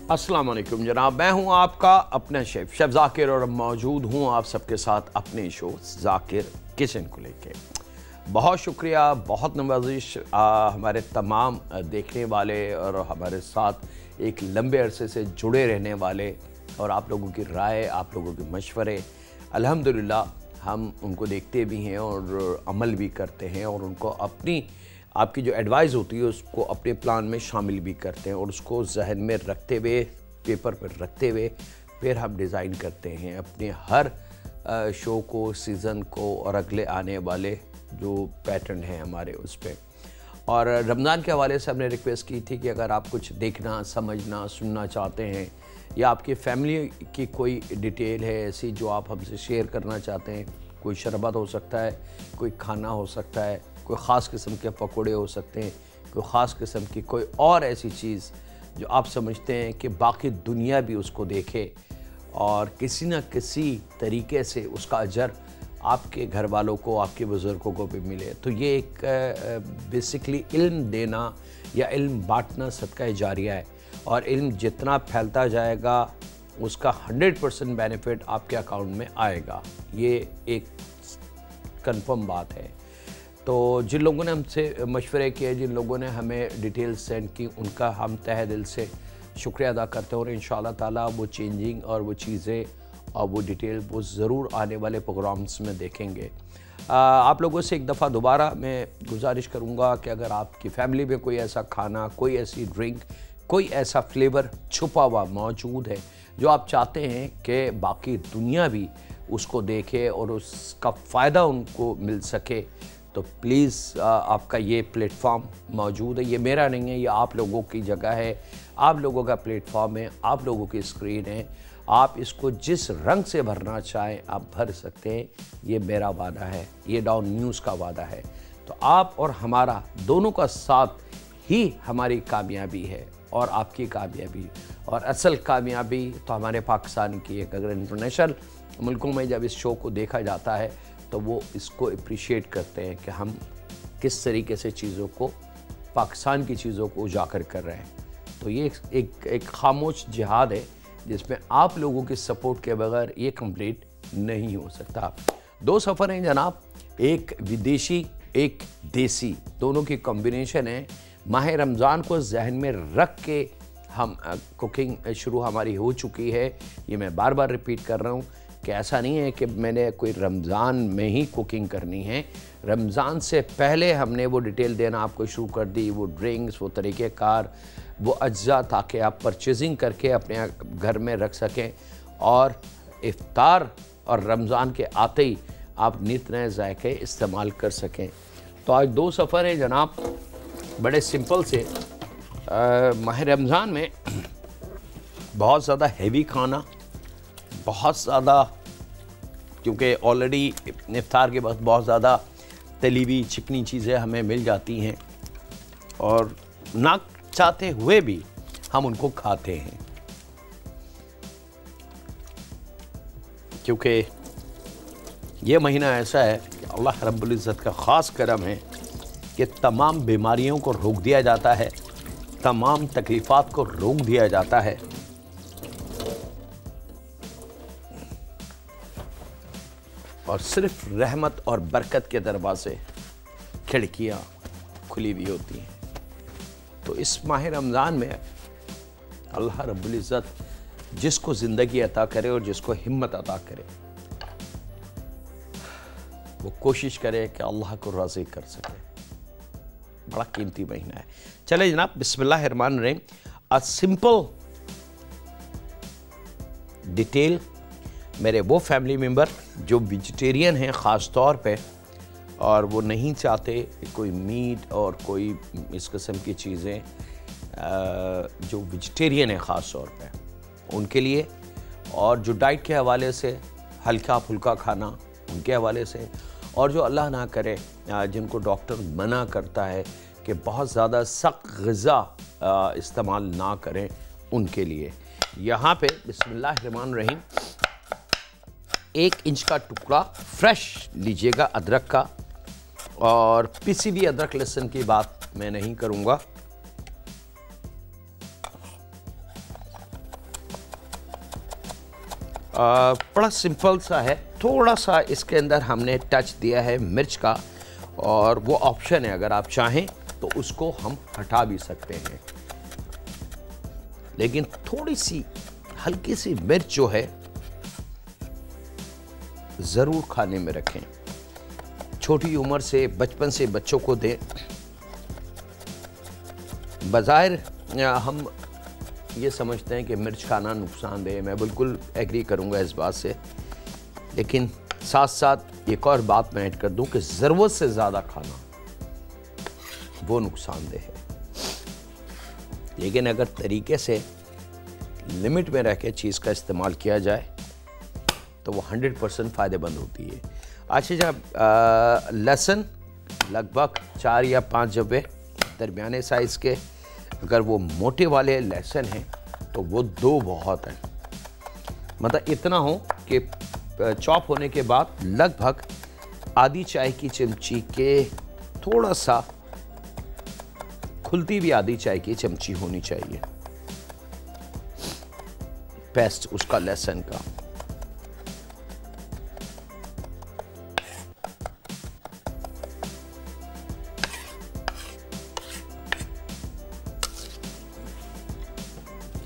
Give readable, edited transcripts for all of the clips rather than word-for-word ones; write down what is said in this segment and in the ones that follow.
अस्सलाम वालेकुम जनाब, मैं हूं आपका अपना शेफ ज़ाकिर और मौजूद हूं आप सबके साथ अपने शो ज़ाकिर किचन को लेके। बहुत शुक्रिया, बहुत नवाजिश हमारे तमाम देखने वाले और हमारे साथ एक लंबे अरसे से जुड़े रहने वाले, और आप लोगों की राय, आप लोगों के मशवरे, अल्हम्दुलिल्लाह हम उनको देखते भी हैं और अमल भी करते हैं, और उनको आपकी जो एडवाइस होती है उसको अपने प्लान में शामिल भी करते हैं, और उसको जहन में रखते हुए, पेपर पर रखते हुए फिर हम डिज़ाइन करते हैं अपने हर शो को, सीज़न को, और अगले आने वाले जो पैटर्न हैं हमारे उस पर। और रमज़ान के हवाले से हमने रिक्वेस्ट की थी कि अगर आप कुछ देखना, समझना, सुनना चाहते हैं, या आपकी फैमिली की कोई डिटेल है ऐसी जो आप हमसे शेयर करना चाहते हैं, कोई शरबत हो सकता है, कोई खाना हो सकता है, कोई ख़ास किस्म के पकोड़े हो सकते हैं, कोई ख़ास किस्म की कोई और ऐसी चीज़ जो आप समझते हैं कि बाकी दुनिया भी उसको देखे और किसी न किसी तरीके से उसका अजर आपके घर वालों को, आपके बुज़ुर्गों को भी मिले, तो ये एक बेसिकली इल्म देना या इल्म बांटना सदका जारिया है। और इल्म जितना फैलता जाएगा उसका 100% बेनिफिट आपके अकाउंट में आएगा, ये एक कंफर्म बात है। तो जिन लोगों ने हमसे मशवरे किए, जिन लोगों ने हमें डिटेल्स सेंड की, उनका हम तहे दिल से शुक्रिया अदा करते हैं, और इंशाअल्लाह ताला वो चेंजिंग और वो चीज़ें और वो डिटेल वो ज़रूर आने वाले प्रोग्राम्स में देखेंगे। आप लोगों से एक दफ़ा दोबारा मैं गुजारिश करूँगा कि अगर आपकी फैमिली में कोई ऐसा खाना, कोई ऐसी ड्रिंक, कोई ऐसा फ्लेवर छुपा हुआ मौजूद है जो आप चाहते हैं कि बाकी दुनिया भी उसको देखे और उसका फ़ायदा उनको मिल सके, तो प्लीज़ आपका ये प्लेटफॉर्म मौजूद है। ये मेरा नहीं है, ये आप लोगों की जगह है, आप लोगों का प्लेटफॉर्म है, आप लोगों की स्क्रीन है। आप इसको जिस रंग से भरना चाहें आप भर सकते हैं, ये मेरा वादा है, ये डाउन न्यूज़ का वादा है। तो आप और हमारा दोनों का साथ ही हमारी कामयाबी है और आपकी कामयाबी, और असल कामयाबी तो हमारे पाकिस्तान की है। अगर इंटरनेशनल मुल्कों में जब इस शो को देखा जाता है तो वो इसको अप्रिशिएट करते हैं कि हम किस तरीके से चीज़ों को, पाकिस्तान की चीज़ों को उजागर कर रहे हैं। तो ये एक खामोश जिहाद है जिसमें आप लोगों के सपोर्ट के बगैर ये कंप्लीट नहीं हो सकता। दो सफ़र हैं जनाब, एक विदेशी, एक देसी, दोनों की कॉम्बिनेशन है। माह रमज़ान को जहन में रख के हम कुकिंग शुरू हमारी हो चुकी है। ये मैं बार बार रिपीट कर रहा हूँ कि ऐसा नहीं है कि मैंने कोई रमज़ान में ही कुकिंग करनी है। रमज़ान से पहले हमने वो डिटेल देना आपको शुरू कर दी, वो ड्रिंक्स, वो तरीक़ेकार, वो अज्जा, ताकि आप परचेजिंग करके अपने घर में रख सकें और इफ्तार और रमज़ान के आते ही आप नित नए जायके इस्तेमाल कर सकें। तो आज दो सफ़र हैं जनाब, बड़े सिंपल से। माह रमज़ान में बहुत ज़्यादा हैवी खाना, बहुत ज़्यादा, क्योंकि ऑलरेडी इफ्तार के वक्त बहुत ज़्यादा तली हुई चिकनी चीज़ें हमें मिल जाती हैं और ना चाहते हुए भी हम उनको खाते हैं, क्योंकि ये महीना ऐसा है कि अल्लाह रब्बुल इज़्ज़त का ख़ास करम है कि तमाम बीमारियों को रोक दिया जाता है, तमाम तकलीफ़ात को रोक दिया जाता है। और सिर्फ रहमत और बरकत के दरवाज़े, खिड़कियाँ खुली हुई होती हैं। तो इस माह रमज़ान में अल्लाह रब्बुल इज़्ज़त जिसको ज़िंदगी अता करे और जिसको हिम्मत अता करे, वो कोशिश करे कि अल्लाह को राज़ी कर सके। बड़ा कीमती महीना है। चले जनाब, बिस्मिल्लाहिर्रहमानिर्रहीम। अ सिंपल डिटेल, मेरे वो फैमिली मेम्बर जो वेजिटेरियन हैं ख़ास तौर पे, और वो नहीं चाहते कोई मीट और कोई इस किस्म की चीज़ें, जो वेजिटेरियन है ख़ास तौर पे उनके लिए, और जो डाइट के हवाले से हल्का फुल्का खाना उनके हवाले से, और जो अल्लाह ना करे जिनको डॉक्टर मना करता है कि बहुत ज़्यादा सख्त ग़िज़ा इस्तेमाल ना करें, उनके लिए। यहाँ पे बिस्मिल्लाहिर्रहमानिर्रहीम 1 इंच का टुकड़ा फ्रेश लीजिएगा अदरक का, और पिसी हुई अदरक लहसुन की बात मैं नहीं करूँगा। बड़ा सिंपल सा है। थोड़ा सा इसके अंदर हमने टच दिया है मिर्च का, और वो ऑप्शन है, अगर आप चाहें तो उसको हम हटा भी सकते हैं, लेकिन थोड़ी सी हल्की सी मिर्च जो है ज़रूर खाने में रखें। छोटी उम्र से, बचपन से बच्चों को दें। बज़ाहिर हम ये समझते हैं कि मिर्च खाना नुकसानदेह है, मैं बिल्कुल एग्री करूंगा इस बात से, लेकिन साथ साथ एक और बात मैं ऐड कर दूं कि ज़रूरत से ज़्यादा खाना वो नुकसानदेह है, लेकिन अगर तरीके से लिमिट में रह के चीज़ का इस्तेमाल किया जाए तो वो 100% फ़ायदेमंद होती है। अच्छा जब लहसुन लगभग 4 या 5 जब्बे दरमियाने साइज़ के, अगर वो मोटे वाले लहसुन हैं तो वो 2 बहुत हैं, मतलब इतना हो कि चॉप होने के बाद लगभग आधी चाय की चमची के थोड़ा सा खुलती भी आधी चाय की चमची होनी चाहिए पेस्ट उसका लहसुन का।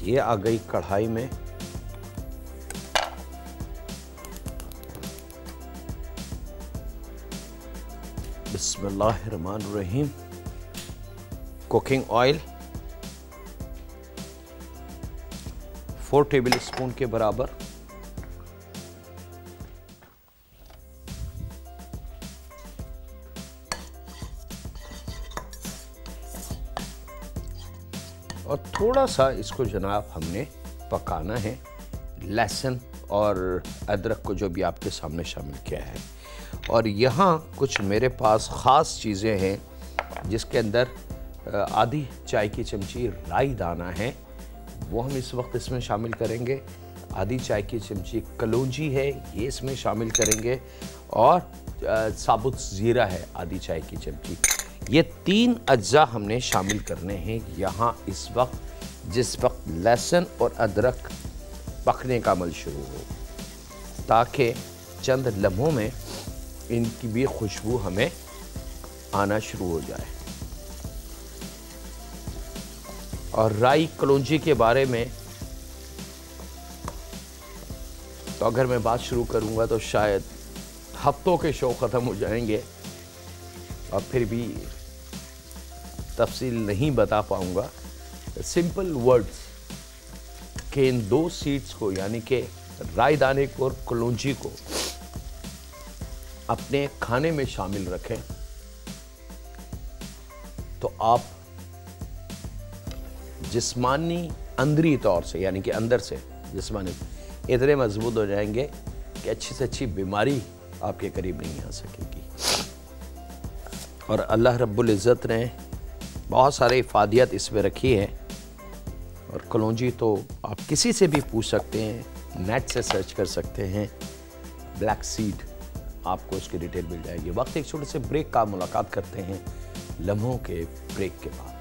ये आ गई कढ़ाई में। बिस्मिल्लाहिर्रहमानिर्रहीम। कुकिंग ऑयल 4 टेबल स्पून के बराबर। और थोड़ा सा इसको जनाब हमने पकाना है, लहसुन और अदरक को जो भी आपके सामने शामिल किया है। और यहाँ कुछ मेरे पास ख़ास चीज़ें हैं जिसके अंदर आधी चाय की चमची राई दाना है, वो हम इस वक्त इसमें शामिल करेंगे। आधी चाय की चमची कलौंजी है, ये इसमें शामिल करेंगे। और साबुत ज़ीरा है आधी चाय की चमची। ये 3 अज्जा हमने शामिल करने हैं यहाँ इस वक्त, जिस वक्त लहसुन और अदरक पकने का अमल शुरू हो, ताकि चंद लम्हों में इनकी भी खुशबू हमें आना शुरू हो जाए। और राई कलौंजी के बारे में तो अगर मैं बात शुरू करूंगा तो शायद हफ्तों के शो ख़त्म हो जाएंगे और फिर भी तफसील नहीं बता पाऊंगा। सिंपल वर्ड्स के इन 2 सीड्स को, यानी कि राई दाने को और कलौंजी को अपने खाने में शामिल रखें तो आप जिस्मानी अंदरी तौर से, यानी कि अंदर से जिस्मानी इतने मजबूत हो जाएंगे कि अच्छी से अच्छी बीमारी आपके करीब नहीं आ सकेगी। और अल्लाह रब्बुल इज़्ज़त ने बहुत सारे इफ़ादियत इसमें रखी है। और कलौंजी तो आप किसी से भी पूछ सकते हैं, नेट से सर्च कर सकते हैं, ब्लैक सीड, आपको उसकी डिटेल मिल जाएगी। वक्त एक छोटे से ब्रेक का, मुलाकात करते हैं लम्हों के ब्रेक के बाद।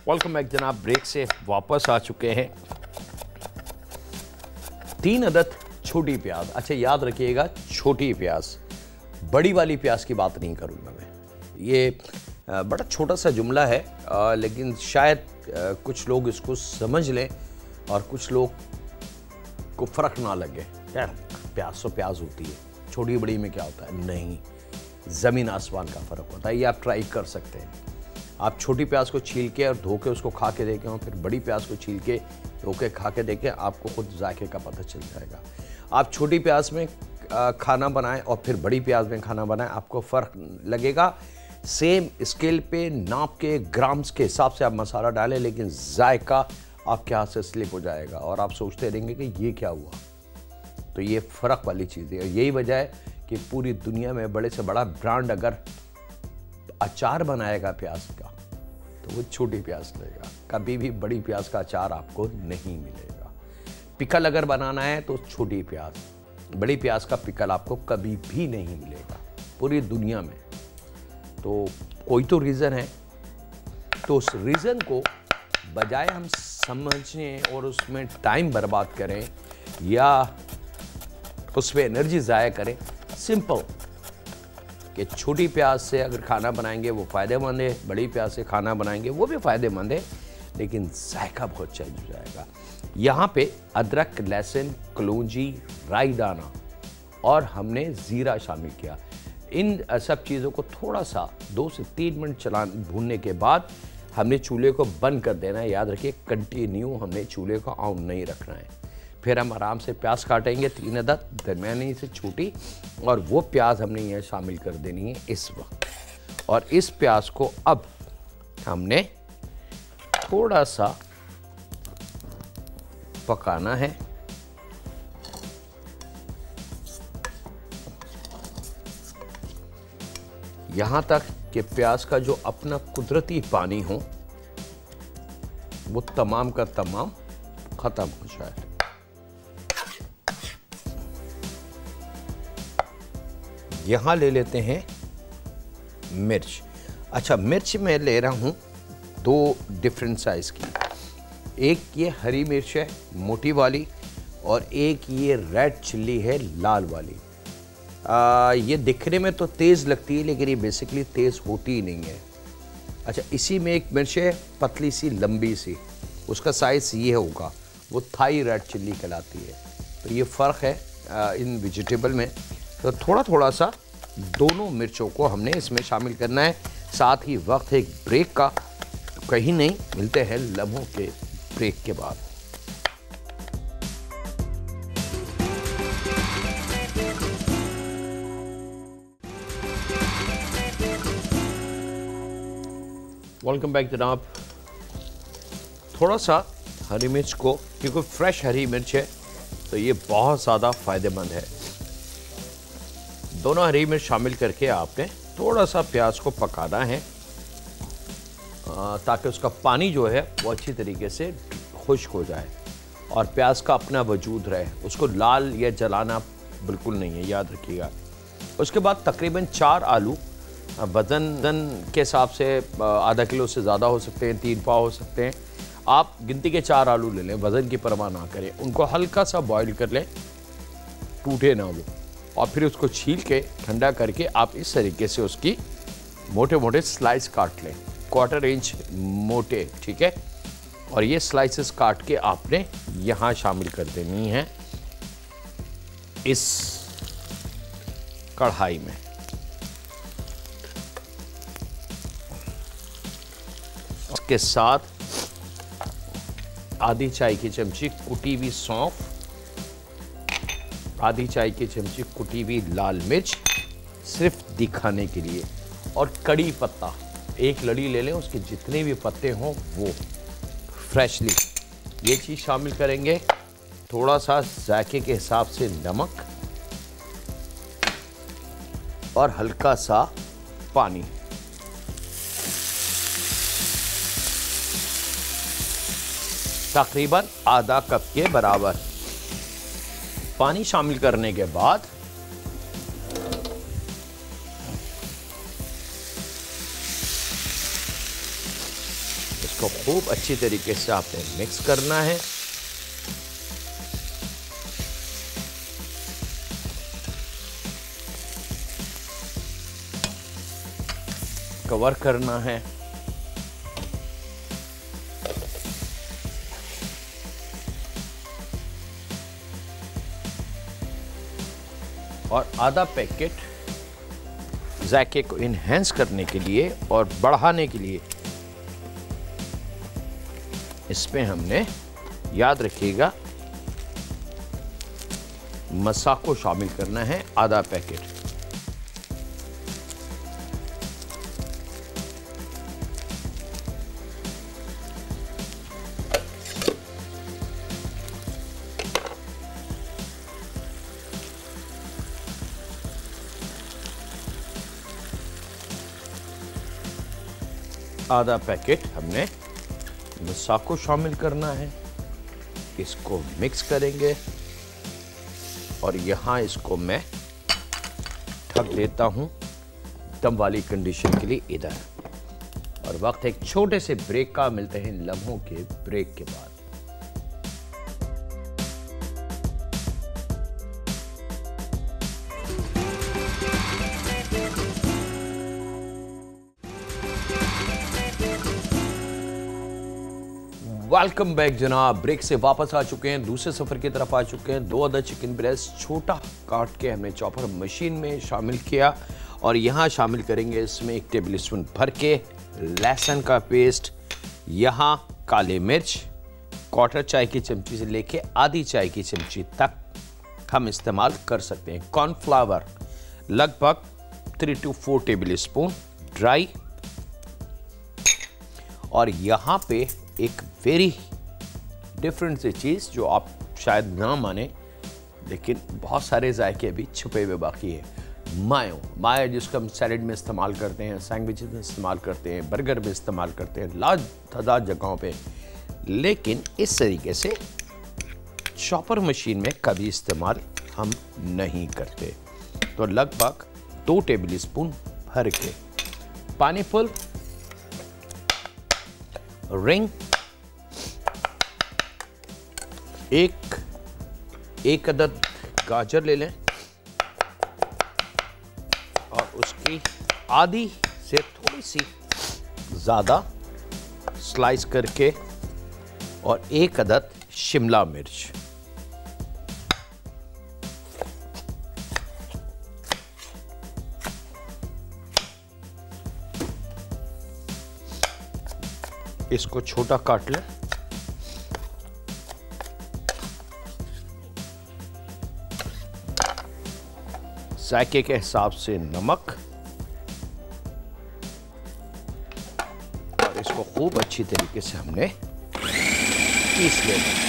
वेलकम बैक जनाब, ब्रेक से वापस आ चुके हैं। 3 अदद छोटी प्याज। अच्छा याद रखिएगा, छोटी प्याज, बड़ी वाली प्याज की बात नहीं करूँगा मैं। ये बड़ा छोटा सा जुमला है, लेकिन शायद कुछ लोग इसको समझ लें और कुछ लोग को फ़र्क ना लगे। यार प्याज तो प्याज होती है, छोटी बड़ी में क्या होता है? नहीं, ज़मीन आसमान का फ़र्क होता है। ये आप ट्राई कर सकते हैं। आप छोटी प्याज को छील के और धो के उसको खा के देखें, और फिर बड़ी प्याज को छील के धो के खा के देखें, आपको खुद जायके का पता चल जाएगा। आप छोटी प्याज में खाना बनाएं और फिर बड़ी प्याज में खाना बनाएं, आपको फ़र्क लगेगा। सेम स्केल पे नाप के ग्राम्स के हिसाब से आप मसाला डालें, लेकिन जायका आपके हाथ से स्लिप हो जाएगा और आप सोचते रहेंगे कि ये क्या हुआ। तो ये फ़र्क वाली चीज़ है। यही वजह है कि पूरी दुनिया में बड़े से बड़ा ब्रांड अगर अचार बनाएगा प्याज का तो वो छोटी प्याज लेगा, कभी भी बड़ी प्याज का अचार आपको नहीं मिलेगा। पिकल अगर बनाना है तो छोटी प्याज, बड़ी प्याज का पिकल आपको कभी भी नहीं मिलेगा पूरी दुनिया में। तो कोई तो रीज़न है। तो उस रीज़न को बजाय हम समझें और उसमें टाइम बर्बाद करें या उस पर एनर्जी ज़ाया करें, सिंपल कि छोटी प्याज से अगर खाना बनाएंगे वो फ़ायदेमंद है, बड़ी प्याज से खाना बनाएंगे वो भी फ़ायदेमंद है, लेकिन जायका बहुत चेंज हो जाएगा। यहाँ पे अदरक, लहसुन, कलौंजी, राई दाना और हमने ज़ीरा शामिल किया। इन सब चीज़ों को थोड़ा सा 2 से 3 मिनट भूनने के बाद हमने चूल्हे को बंद कर देना है। याद रखिए, कंटिन्यू हमने चूल्हे को ऑन नहीं रखना है। फिर हम आराम से प्याज काटेंगे 3 अदद दरमियानी से छोटी, और वो प्याज हमने यहाँ शामिल कर देनी है इस वक्त। और इस प्याज को अब हमने थोड़ा सा पकाना है। यहां तक कि प्याज का जो अपना कुदरती पानी हो वो तमाम का तमाम खत्म हो जाए। यहां ले लेते हैं मिर्च। अच्छा, मिर्च मैं ले रहा हूं 2 डिफरेंट साइज की। एक ये हरी मिर्च है मोटी वाली, और एक ये रेड चिल्ली है लाल वाली। ये दिखने में तो तेज़ लगती है, लेकिन ये बेसिकली तेज़ होती ही नहीं है। अच्छा, इसी में एक मिर्च है पतली सी लंबी सी, उसका साइज़ ये होगा, वो थाई रेड चिल्ली कहलाती है। तो ये फ़र्क है इन वेजिटेबल में। तो थोड़ा थोड़ा सा दोनों मिर्चों को हमने इसमें शामिल करना है। साथ ही वक्त है एक ब्रेक का, तो कहीं नहीं, मिलते हैं लम्हों के ब्रेक के बाद। वेलकम बैक जनाब। थोड़ा सा हरी मिर्च को, क्योंकि फ्रेश हरी मिर्च है तो ये बहुत ज़्यादा फ़ायदेमंद है। दोनों हरी मिर्च शामिल करके आपने थोड़ा सा प्याज को पकाना है ताकि उसका पानी जो है वो अच्छी तरीके से खुश्क हो जाए और प्याज का अपना वजूद रहे। उसको लाल या जलाना बिल्कुल नहीं है, याद रखिएगा। उसके बाद तकरीबन 4 आलू, वज़न के हिसाब से आधा किलो से ज़्यादा हो सकते हैं, 3 पाव हो सकते हैं। आप गिनती के 4 आलू ले लें, वज़न की परवाह ना करें। उनको हल्का सा बॉईल कर लें, टूटे ना वो, और फिर उसको छील के ठंडा करके आप इस तरीके से उसकी मोटे मोटे स्लाइस काट लें, 1/4 इंच मोटे, ठीक है। और ये स्लाइसेस काट के आपने यहाँ शामिल कर देनी है इस कढ़ाई में। उसके साथ आधी चाय की चमची कुटी हुई सौंफ, आधी चाय की चमची कुटी हुई लाल मिर्च, सिर्फ दिखाने के लिए, और कड़ी पत्ता 1 लड़ी ले लें, उसके जितने भी पत्ते हों वो फ्रेशली, ये चीज़ शामिल करेंगे। थोड़ा सा जायके के हिसाब से नमक और हल्का सा पानी। तकरीबन आधा कप के बराबर पानी शामिल करने के बाद इसको खूब अच्छी तरीके से आपने मिक्स करना है। कवर करना है। और आधा पैकेट जायके को इन्हेंस करने के लिए और बढ़ाने के लिए इसमें हमने, याद रखिएगा, मसाको शामिल करना है, आधा पैकेट। आधा पैकेट हमने मसाको शामिल करना है। इसको मिक्स करेंगे और यहाँ इसको मैं ढक देता हूँ दम वाली कंडीशन के लिए इधर। और वक्त एक छोटे से ब्रेक का, मिलते हैं लम्हों के ब्रेक के बाद। वेलकम बैक जनाब। ब्रेक से वापस आ चुके हैं, दूसरे सफर की तरफ आ चुके हैं। 2 अदद चिकन ब्रेस्ट छोटा काट के हमने चॉपर मशीन में शामिल किया और यहाँ शामिल करेंगे इसमें 1 टेबल स्पून भर के लहसुन का पेस्ट। यहाँ काले मिर्च 1/4 चाय की चमची से लेके आधी चाय की चमची तक हम इस्तेमाल कर सकते हैं। कॉर्नफ्लावर लगभग 3 to 4 टेबल स्पून ड्राई। और यहाँ पे एक वेरी डिफरेंट सी चीज़ जो आप शायद ना माने, लेकिन बहुत सारे जायके अभी छुपे हुए बाकी है। मायो जिसको हम सैलेड में इस्तेमाल करते हैं, सैंडविचेस में इस्तेमाल करते हैं, बर्गर में इस्तेमाल करते हैं, लातादाद जगहों पे, लेकिन इस तरीके से चॉपर मशीन में कभी इस्तेमाल हम नहीं करते। तो लगभग 2 टेबल स्पून भर के पानी फुल रिंग, एक अदद गाजर ले लें और उसकी आधी से थोड़ी सी ज़्यादा स्लाइस करके, और 1 अदद शिमला मिर्च। इसको छोटा काट लें। जायके के हिसाब से नमक, और इसको खूब अच्छी तरीके से हमने पीस लेना।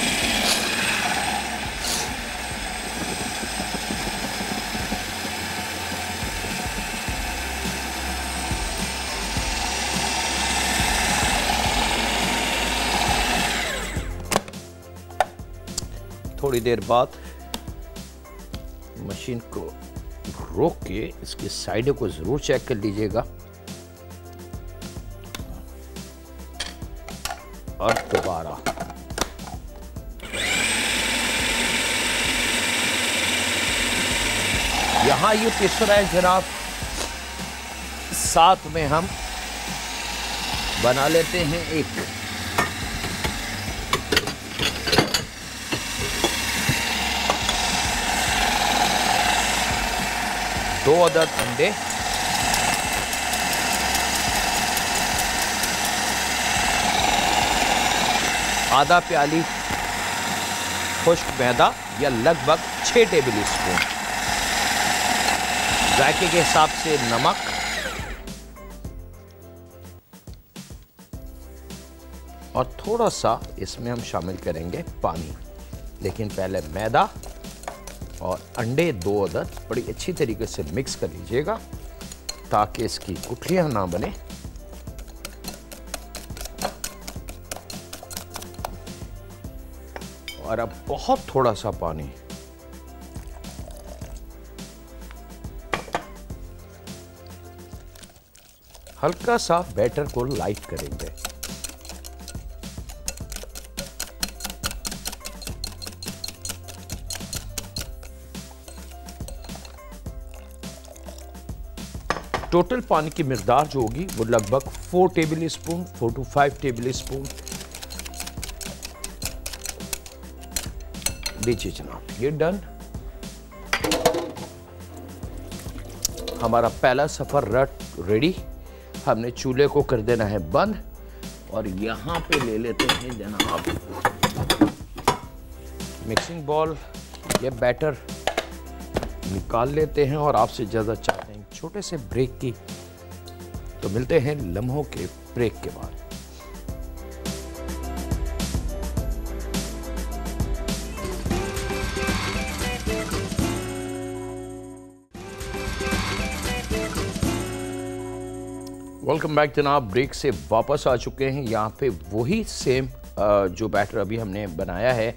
थोड़ी देर बाद मशीन को रोक के इसकी साइडों को जरूर चेक कर लीजिएगा और दोबारा। यहां ये पिस रहा है जनाब, साथ में हम बना लेते हैं एक दो अदद अंडे, आधा प्याली खुश्क मैदा या लगभग 6 टेबल स्पून, जायके के हिसाब से नमक, और थोड़ा सा इसमें हम शामिल करेंगे पानी। लेकिन पहले मैदा और अंडे 2 अदद बड़ी अच्छी तरीके से मिक्स कर लीजिएगा ताकि इसकी गुठलियां ना बने। और अब बहुत थोड़ा सा पानी, हल्का सा बैटर को लाइट करेंगे। टोटल पानी की मिकदार जो होगी वो लगभग 4 table spoon, 4 to 5 table spoon लीजिए जनाब। ये डन। हमारा पहला सफर रेडी। हमने चूल्हे को कर देना है बंद और यहां पे ले लेते हैं जनाब मिक्सिंग बॉल या बैटर निकाल लेते हैं। और आपसे इजाजत चाहते हैं छोटे से ब्रेक की, तो मिलते हैं लम्हों के ब्रेक के बाद। वेलकम बैक जनाब। ब्रेक से वापस आ चुके हैं। यहाँ पे वही सेम जो बैटर अभी हमने बनाया है,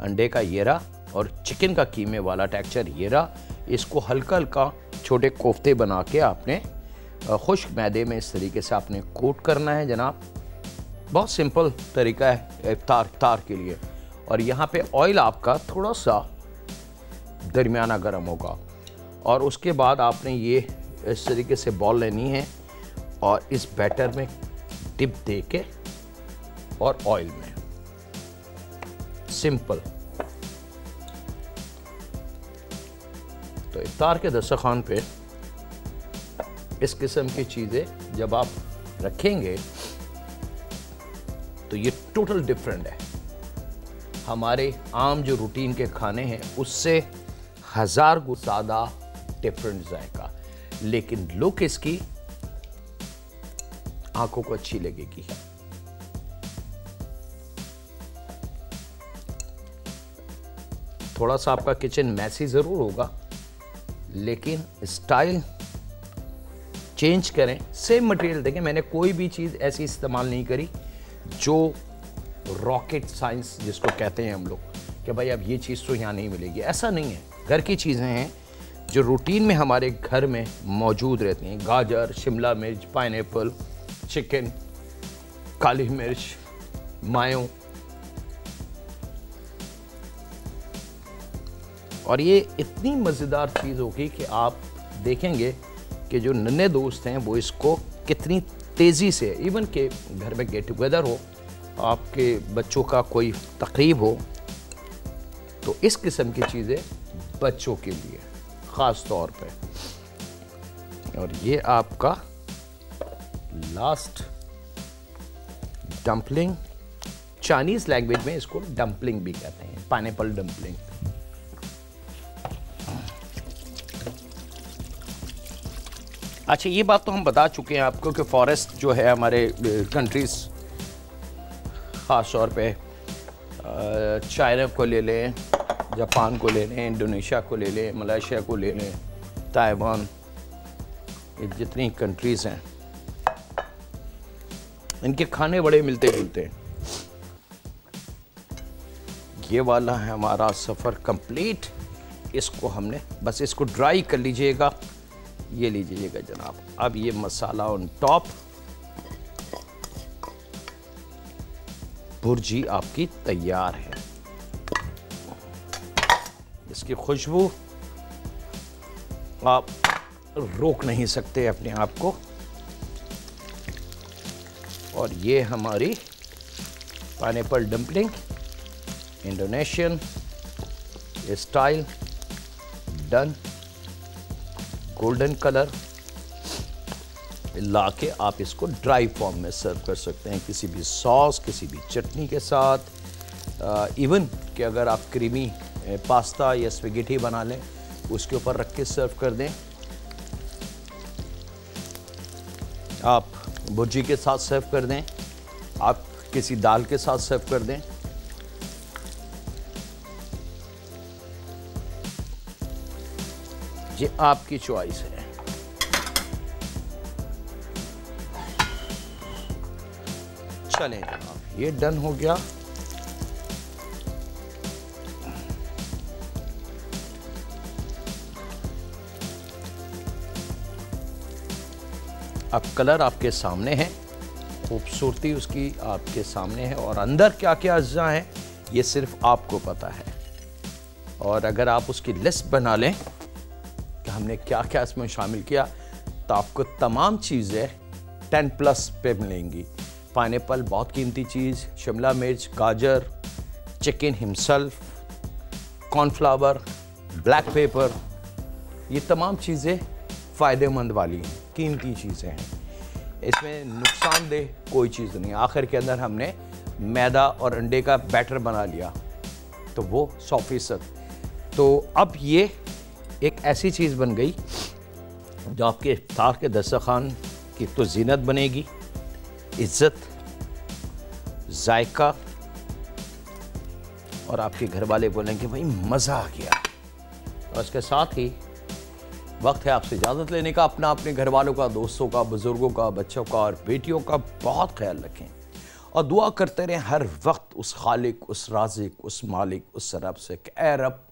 अंडे का येरा और चिकन का कीमे वाला टेक्सचर येरा, इसको हल्का हल्का छोटे कोफ्ते बना के आपने खुश्क मैदे में इस तरीके से आपने कोट करना है जनाब। बहुत सिंपल तरीका है इफ्तार के लिए। और यहाँ पे ऑयल आपका थोड़ा सा दरमियाना गर्म होगा और उसके बाद आपने ये इस तरीके से बॉल लेनी है और इस बैटर में डिप दे के और ऑयल में सिंपल। तो इफ्तार के दस्तरखान पे इस किस्म की चीज़ें जब आप रखेंगे तो ये टोटल डिफरेंट है। हमारे आम जो रूटीन के खाने हैं उससे 1000 गुना ज़्यादा डिफरेंट जायका, लेकिन लुक इसकी आंखों को अच्छी लगेगी। थोड़ा सा आपका किचन मैसी ज़रूर होगा, लेकिन स्टाइल चेंज करें। सेम मटेरियल देखें, मैंने कोई भी चीज़ ऐसी इस्तेमाल नहीं करी जो रॉकेट साइंस जिसको कहते हैं हम लोग कि भाई अब ये चीज़ तो यहाँ नहीं मिलेगी, ऐसा नहीं है। घर की चीज़ें हैं जो रूटीन में हमारे घर में मौजूद रहती हैं। गाजर, शिमला मिर्च, पाइनएप्पल, चिकन, काली मिर्च, मायो। और ये इतनी मज़ेदार चीज़ होगी कि आप देखेंगे कि जो नन्हे दोस्त हैं वो इसको कितनी तेज़ी से, इवन के घर में गेट टुगेदर हो, आपके बच्चों का कोई तकरीब हो, तो इस किस्म की चीज़ें बच्चों के लिए ख़ास तौर पे। और ये आपका लास्ट डम्पलिंग, चाइनीज़ लैंग्वेज में इसको डम्पलिंग भी कहते हैं, पाइनएप्पल डम्पलिंग। अच्छा, ये बात तो हम बता चुके हैं आपको कि फॉरेस्ट जो है हमारे कंट्रीज़, ख़ास तौर पे चाइना को ले लें, जापान को ले लें, इंडोनेशिया को ले लें, मलेशिया को ले लें, ताइवान, ये जितनी कंट्रीज़ हैं इनके खाने बड़े मिलते जुलते हैं। ये वाला है हमारा सफ़र कंप्लीट। इसको हमने बस इसको ड्राई कर लीजिएगा, ये लीजिएगा जनाब। अब ये मसाला ऑन टॉप, भुर्जी आपकी तैयार है। इसकी खुशबू आप रोक नहीं सकते अपने आप को। और ये हमारी pineapple dumpling Indonesian style done. Golden colour ला के आप इसको ड्राई फॉर्म में सर्व कर सकते हैं, किसी भी सॉस, किसी भी चटनी के साथ। इवन कि अगर आप क्रीमी पास्ता या स्पेगेटी बना लें, उसके ऊपर रख के सर्व कर दें। आप भुर्जी के साथ सर्व कर दें, आप किसी दाल के साथ सर्व कर दें। ये आपकी चॉइस है। चलें जनाब, ये डन हो गया। अब कलर आपके सामने है, खूबसूरती उसकी आपके सामने है, और अंदर क्या क्या अज्जा हैं ये सिर्फ आपको पता है। और अगर आप उसकी लिस्ट बना लें कि हमने क्या क्या इसमें शामिल किया, तो आपको तमाम चीज़ें 10+ पे मिलेंगी। पाइनएप्पल बहुत कीमती चीज़, शिमला मिर्च, गाजर, chicken himself, cornflour, black pepper, ये तमाम चीज़ें फ़ायदेमंद वाली हैं, कीमती चीज़ें हैं। इसमें नुकसानदेह कोई चीज़ नहीं। आखिर के अंदर हमने मैदा और अंडे का बैटर बना लिया, तो वो 100%। तो अब ये एक ऐसी चीज़ बन गई जो आपके इफ्तार के दस्तरखान की तो जीनत बनेगी, इज़्ज़त, जायका, और आपके घर वाले बोलेंगे भाई मज़ा आ गया। और इसके साथ ही वक्त है आपसे इजाज़त लेने का। अपने घर वालों का, दोस्तों का, बुज़ुर्गों का, बच्चों का और बेटियों का बहुत ख्याल रखें और दुआ करते रहें हर वक्त उस खालिक, उस राज़िक, उस मालिक, उस रब से कि ऐ रब,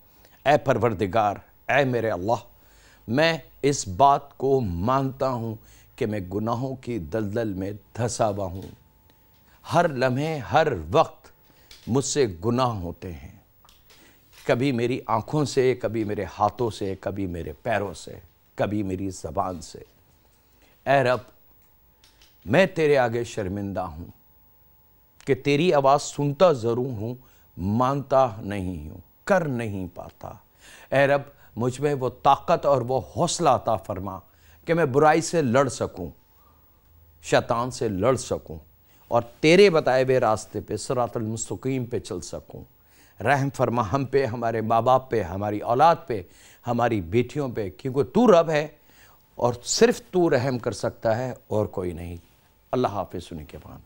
ऐ परवरदिगार, ऐ मेरे अल्लाह, मैं इस बात को मानता हूँ कि मैं गुनाहों की दलदल में धंसा हुआ हूँ। हर लम्हे हर वक्त मुझसे गुनाह होते हैं, कभी मेरी आँखों से, कभी मेरे हाथों से, कभी मेरे पैरों से, कभी मेरी ज़बान से। ऐ रब, मैं तेरे आगे शर्मिंदा हूँ कि तेरी आवाज़ सुनता ज़रूर हूँ, मानता नहीं हूँ, कर नहीं पाता। ऐ रब, मुझ में वो ताकत और वो हौसला अता फरमा कि मैं बुराई से लड़ सकूं, शैतान से लड़ सकूं और तेरे बताए हुए रास्ते पे, सिरातुल मुस्तकीम पे चल सकूं। रहम फरमा हम पे, हमारे माँ बाप पे, हमारी औलाद पे, हमारी बेटियों पे, क्योंकि तू रब है और सिर्फ तू रहम कर सकता है और कोई नहीं। अल्लाह हाफ़िज़। सुने के बाद